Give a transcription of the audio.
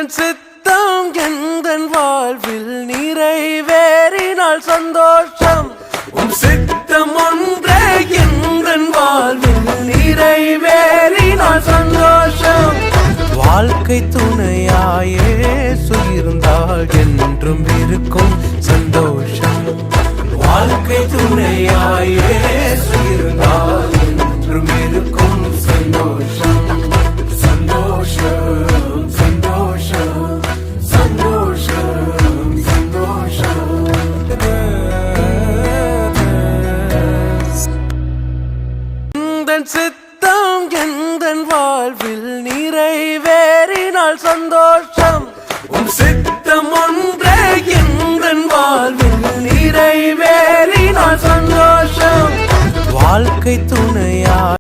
உந்தன் சித்தம் எந்தன் வாழ்வில் நிறைவேறினால் சந்தோஷம். உன் சித்தம் ஒன்றே எந்தன் வாழ்வில் நிறைவேறினால் சந்தோஷம். வாழ்க்கை துணையாயே இருந்தால் என்றும் இருக்கும் சந்தோஷம். வாழ்க்கை துணையாயே இருந்தால் என்றும் இருக்கும் சந்தோஷம். சந்தோஷம் சந்தோஷம் சந்தோஷம் சந்தோஷம். எந்தன் சித்தம் எந்தன் வாழ்வில் நிறைவேறினால் சந்தோஷம். உன் சித்தம் ஒன்றே எந்தன் வாழ்வில் நிறைவேறினால் சந்தோஷம். வாழ்க்கை துணையா